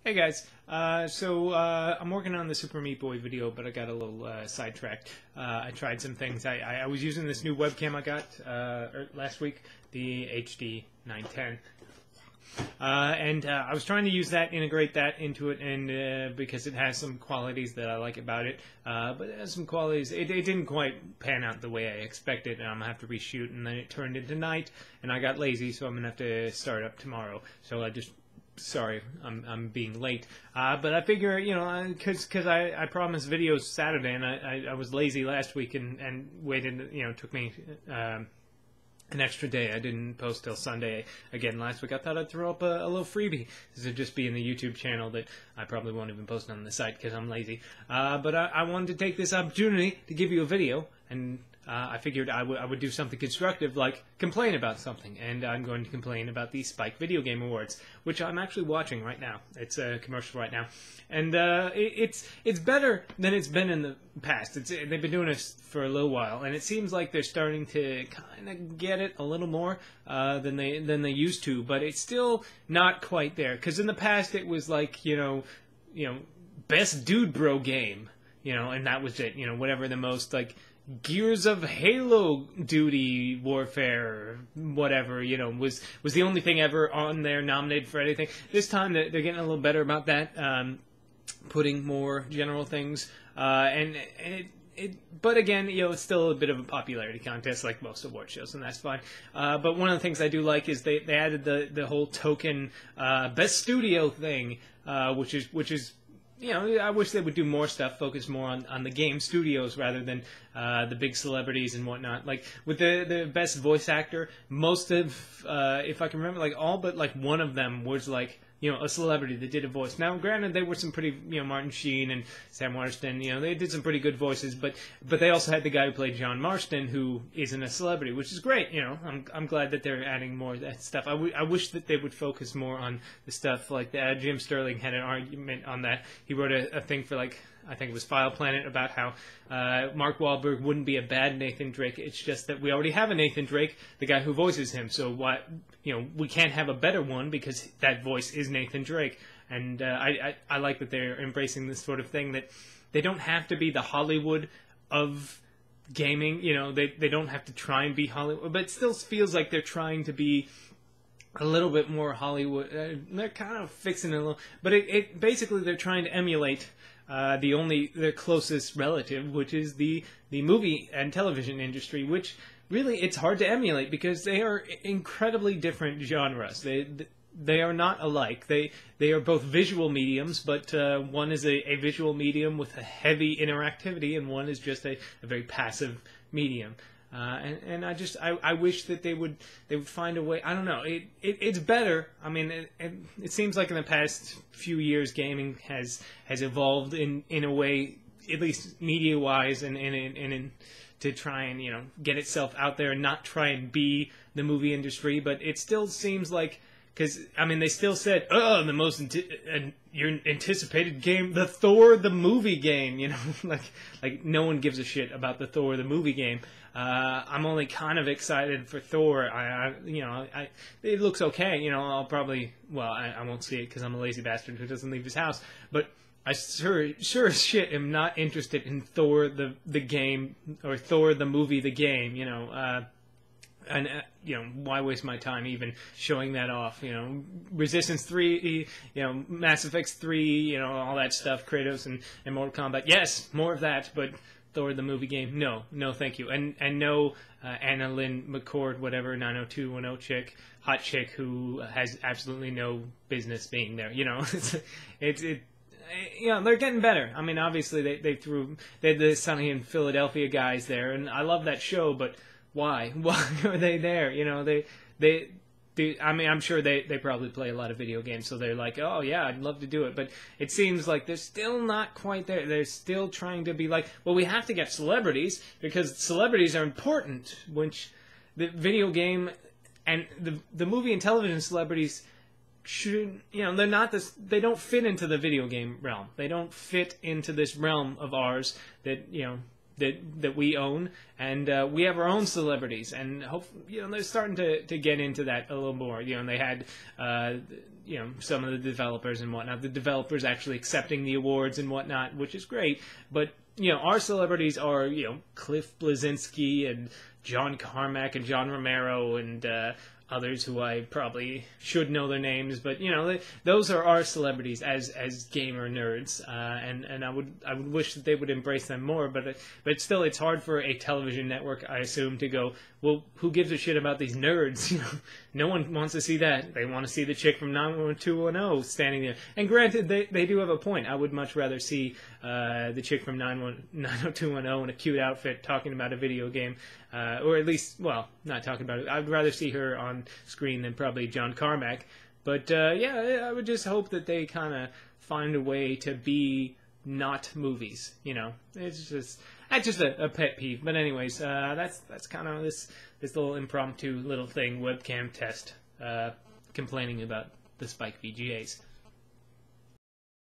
Hey guys, I'm working on the Super Meat Boy video, but I got a little sidetracked. I tried some things. I was using this new webcam I got last week, the HD 910. I was trying to use that, integrate that into it, and because it has some qualities that I like about it, but it has some qualities. It didn't quite pan out the way I expected, and I'm gonna have to reshoot. And then it turned into night, and I got lazy, so I'm gonna have to start up tomorrow. So sorry, I'm being late. But I figure, because I promised videos Saturday, and I was lazy last week and waited. Took me an extra day. I didn't post till Sunday again last week. I thought I'd throw up a little freebie. This would just be in the YouTube channel that I probably won't even post on the site because I'm lazy. But I wanted to take this opportunity to give you a video, and I figured I would do something constructive, like complain about something. And I'm going to complain about the Spike Video Game Awards, which I'm actually watching right now. It's a commercial right now, and it's better than it's been in the past. They've been doing this for a little while, and it seems like they're starting to kind of get it a little more than they used to. But it's still not quite there, because in the past it was like best dude bro game, and that was it. Whatever the most like Gears of Halo duty warfare, whatever, was the only thing ever on there nominated for anything. This time they're getting a little better about that, putting more general things, but again, it's still a bit of a popularity contest like most award shows, and that's fine. But one of the things I do like is they added the whole token best studio thing, which is I wish they would do more stuff, focus more on the game studios rather than the big celebrities and whatnot. Like with the best voice actor, most of, if I can remember, like all but like one of them was like a celebrity that did a voice. Now, granted, they were some pretty, Martin Sheen and Sam Waterston, they did some pretty good voices, but they also had the guy who played John Marston, who isn't a celebrity, which is great. I'm glad that they're adding more of that stuff. I wish that they would focus more on the stuff like that. Jim Sterling had an argument on that. He wrote a thing for I think it was File Planet, about how Mark Wahlberg wouldn't be a bad Nathan Drake. It's just that we already have a Nathan Drake, the guy who voices him. So why, we can't have a better one because that voice is Nathan Drake. And I like that they're embracing this sort of thing, that they don't have to be the Hollywood of gaming. They don't have to try and be Hollywood, but it still feels like they're trying to be a little bit more Hollywood. They're kind of fixing it a little, but it basically they're trying to emulate their closest relative, which is the movie and television industry, which really it's hard to emulate because they are incredibly different genres. They are not alike. They are both visual mediums, but one is a visual medium with a heavy interactivity, and one is just a very passive medium. And I wish that they would find a way. I don't know. It's better. I mean, it seems like in the past few years, gaming has evolved in a way, at least media wise, and to try and get itself out there and not try and be the movie industry. But it still seems like, because they still said, the most your anticipated game, the Thor the movie game, like no one gives a shit about the Thor the movie game. I'm only kind of excited for Thor. It looks okay. I'll probably, I won't see it because I'm a lazy bastard who doesn't leave his house. But I sure as shit am not interested in Thor the game, or Thor the movie the game. Why waste my time even showing that off? Resistance 3, Mass Effect 3, all that stuff, Kratos and Mortal Kombat. Yes, more of that, but Thor the movie game, no, thank you. And no Anna Lynn McCord, whatever, 90210 chick, hot chick who has absolutely no business being there. They're getting better. Obviously they had the Sunny in Philadelphia guys there, and I love that show, but why are they there? I'm sure they probably play a lot of video games, so they're like, oh yeah, I'd love to do it. But it seems like they're still not quite there. They're still trying to be like, well, we have to get celebrities because celebrities are important. Which the video game and the movie and television celebrities should, they're not this. They don't fit into the video game realm. They don't fit into this realm of ours that that we own, and we have our own celebrities, and hope they're starting to get into that a little more. They had some of the developers and whatnot. The developers actually accepting the awards and whatnot, which is great. But our celebrities are Cliff Bleszinski and John Carmack and John Romero and others who I probably should know their names, but those are our celebrities as gamer nerds, and I would wish that they would embrace them more. But still, it's hard for a television network, I assume, to go, well, who gives a shit about these nerds? No one wants to see that. They want to see the chick from 90210 standing there. And granted, they do have a point. I would much rather see the chick from 90210 in a cute outfit talking about a video game, or at least, well, not talking about it. I'd rather see her on screen than probably John Carmack. But I would just hope that they kind of find a way to be not movies. It's just that's just a pet peeve. But anyways, that's kind of this little impromptu little thing, webcam test, complaining about the Spike VGAs.